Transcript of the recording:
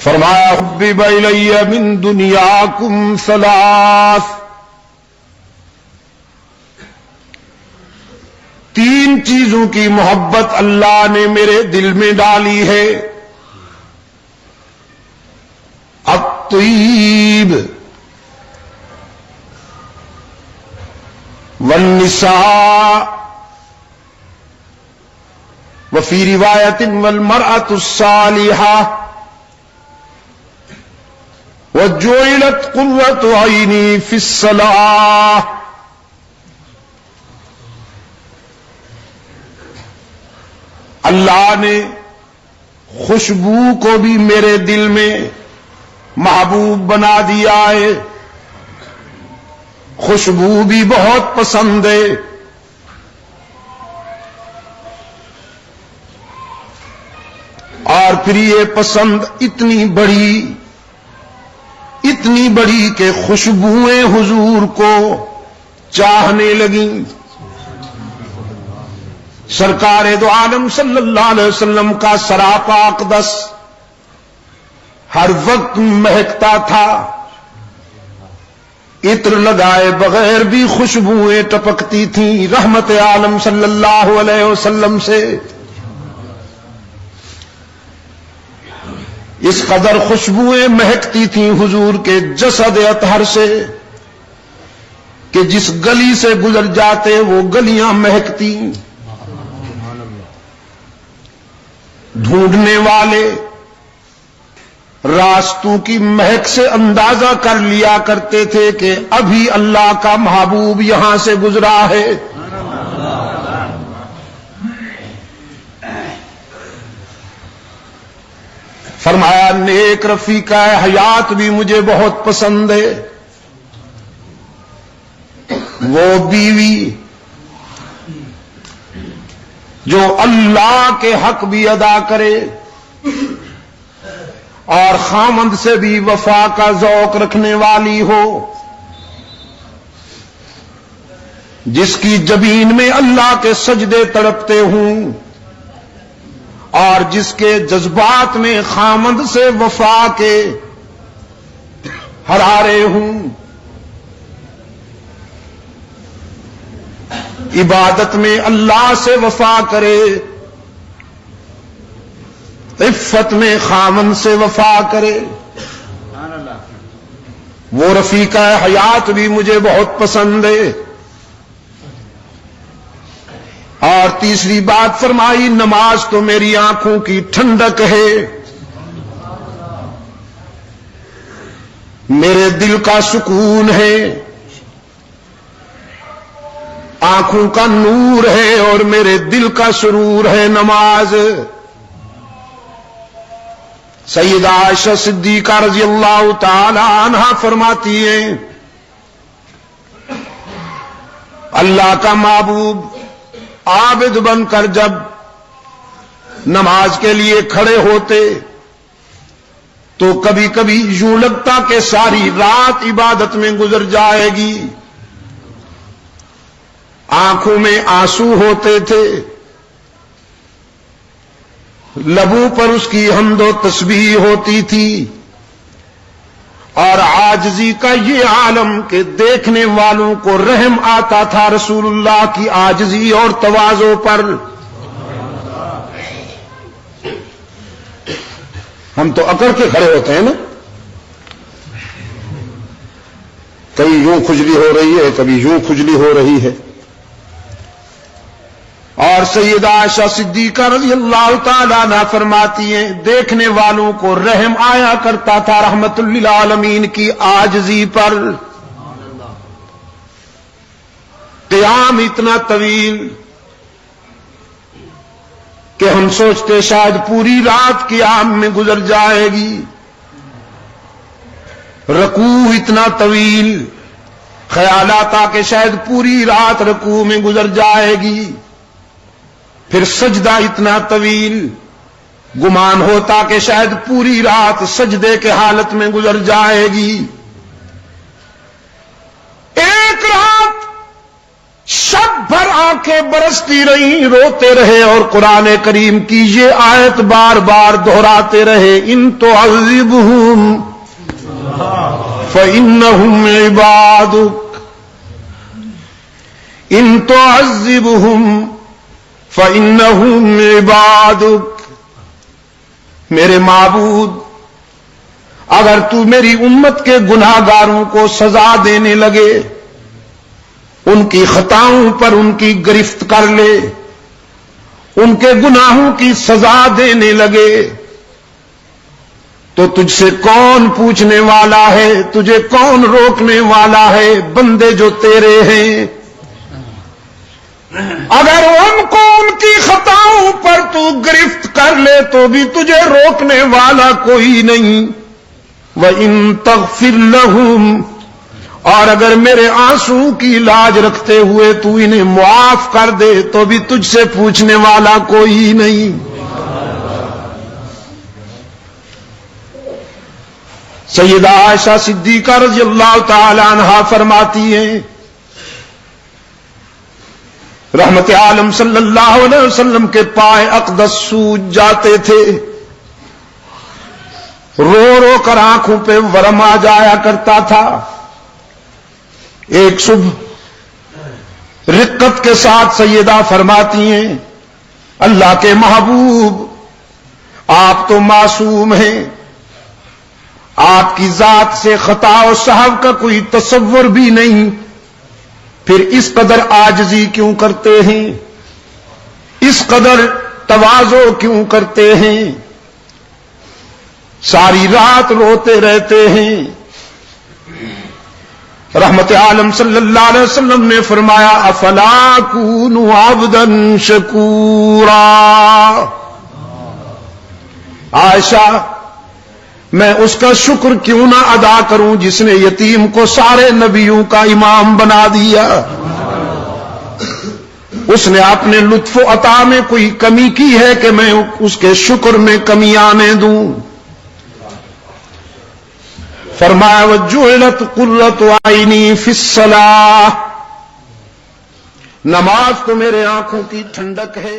فرمایا حبب الی من دنیاکم ثلاث، تین چیزوں کی محبت اللہ نے میرے دل میں ڈالی ہے، الطیب والنساء وفی روایت والمرأة الصالحہ وجعلت قرۃ عینی فی الصلاۃ۔ اللہ نے خوشبو کو بھی میرے دل میں محبوب بنا دیا ہے، خوشبو بھی بہت پسند ہے۔ اور پھر یہ پسند اتنی بڑی کہ خوشبوئیں حضور کو چاہنے لگیں۔ سرکار دو عالم صلی اللہ علیہ وسلم کا سراپا اقدس ہر وقت مہکتا تھا، عطر لگائے بغیر بھی خوشبوئیں ٹپکتی تھیں رحمت عالم صلی اللہ علیہ وسلم سے۔ اس قدر خوشبوئیں مہکتی تھیں حضور کے جسد اطہر سے کہ جس گلی سے گزر جاتے وہ گلیاں مہکتی۔ ڈھونڈنے والے راستوں کی مہک سے اندازہ کر لیا کرتے تھے کہ ابھی اللہ کا محبوب یہاں سے گزرا ہے۔ فرمایا نیک رفیقہ حیات بھی مجھے بہت پسند ہے، وہ بیوی جو اللہ کے حق بھی ادا کرے اور خامند سے بھی وفا کا ذوق رکھنے والی ہو، جس کی جبین میں اللہ کے سجدے تڑپتے ہوں اور جس کے جذبات میں خامند سے وفا کے حرارے ہوں۔ عبادت میں اللہ سے وفا کرے، عفت میں خامند سے وفا کرے، وہ رفیقہ حیات بھی مجھے بہت پسند ہے۔ اور تیسری بات فرمائی نماز تو میری آنکھوں کی ٹھنڈک ہے، میرے دل کا سکون ہے، آنکھوں کا نور ہے اور میرے دل کا سرور ہے نماز۔ سیدہ عائشہ صدیقہ رضی اللہ تعالی عنہا فرماتی ہیں اللہ کا محبوب عابد بن کر جب نماز کے لیے کھڑے ہوتے تو کبھی کبھی یوں لگتا کہ ساری رات عبادت میں گزر جائے گی، آنکھوں میں آنسو ہوتے تھے، لبوں پر اس کی حمد و تسبیح ہوتی تھی، اور عاجزی کا یہ عالم کہ دیکھنے والوں کو رحم آتا تھا رسول اللہ کی عاجزی اور تواضع پر۔ ہم تو اکڑ کے کھڑے ہوتے ہیں نا، کبھی یوں کھجلی ہو رہی ہے کبھی یوں کھجلی ہو رہی ہے۔ اور سیدہ عائشہ صدیقہ رضی اللہ تعالیٰ عنہ فرماتی ہیں دیکھنے والوں کو رحم آیا کرتا تھا رحمت للعالمین کی عاجزی پر۔ قیام اتنا طویل کہ ہم سوچتے شاید پوری رات قیام میں گزر جائے گی، رکوع اتنا طویل، خیال آتا کہ شاید پوری رات رکوع میں گزر جائے گی، پھر سجدہ اتنا طویل، گمان ہوتا کہ شاید پوری رات سجدے کے حالت میں گزر جائے گی۔ ایک رات شب بھر آنکھ آنکھیں برستی رہیں، روتے رہے اور قرآن کریم کی یہ آیت بار بار دہراتے رہے، ان تعذبہم فإنہم عبادک، ان تعذبہم فإنہم عبادک، میرے معبود اگر تو میری امت کے گناہ گاروں کو سزا دینے لگے، ان کی خطاؤں پر ان کی گرفت کر لے، ان کے گناہوں کی سزا دینے لگے، تو تجھ سے کون پوچھنے والا ہے، تجھے کون روکنے والا ہے؟ بندے جو تیرے ہیں، اگر ان کو ان کی خطاؤں پر تو گرفت کر لے تو بھی تجھے روکنے والا کوئی نہیں۔ وَإِن تَغْفِرْ لَهُمْ، اور اگر میرے آنسو کی لاج رکھتے ہوئے تو انہیں معاف کر دے تو بھی تجھ سے پوچھنے والا کوئی نہیں۔ سیدہ عائشہ صدیقہ رضی اللہ تعالی عنہا فرماتی ہیں، رحمت عالم صلی اللہ علیہ وسلم کے پائے اقدس سوج جاتے تھے، رو رو کر آنکھوں پہ ورم آ جایا کرتا تھا۔ ایک صبح رقت کے ساتھ سیدہ فرماتی ہیں، اللہ کے محبوب آپ تو معصوم ہیں، آپ کی ذات سے خطا و سہو کا کوئی تصور بھی نہیں، پھر اس قدر عاجزی کیوں کرتے ہیں، اس قدر تواضع کیوں کرتے ہیں، ساری رات روتے رہتے ہیں؟ رحمت عالم صلی اللہ علیہ وسلم نے فرمایا، افلا اکون عبدا شکورا، عائشہ میں اس کا شکر کیوں نہ ادا کروں جس نے یتیم کو سارے نبیوں کا امام بنا دیا، اس نے اپنے لطف و عطا میں کوئی کمی کی ہے کہ میں اس کے شکر میں کمی آنے دوں؟ فرمایا وجعلت قرۃ عینی فی الصلاۃ، نماز تو میرے آنکھوں کی ٹھنڈک ہے،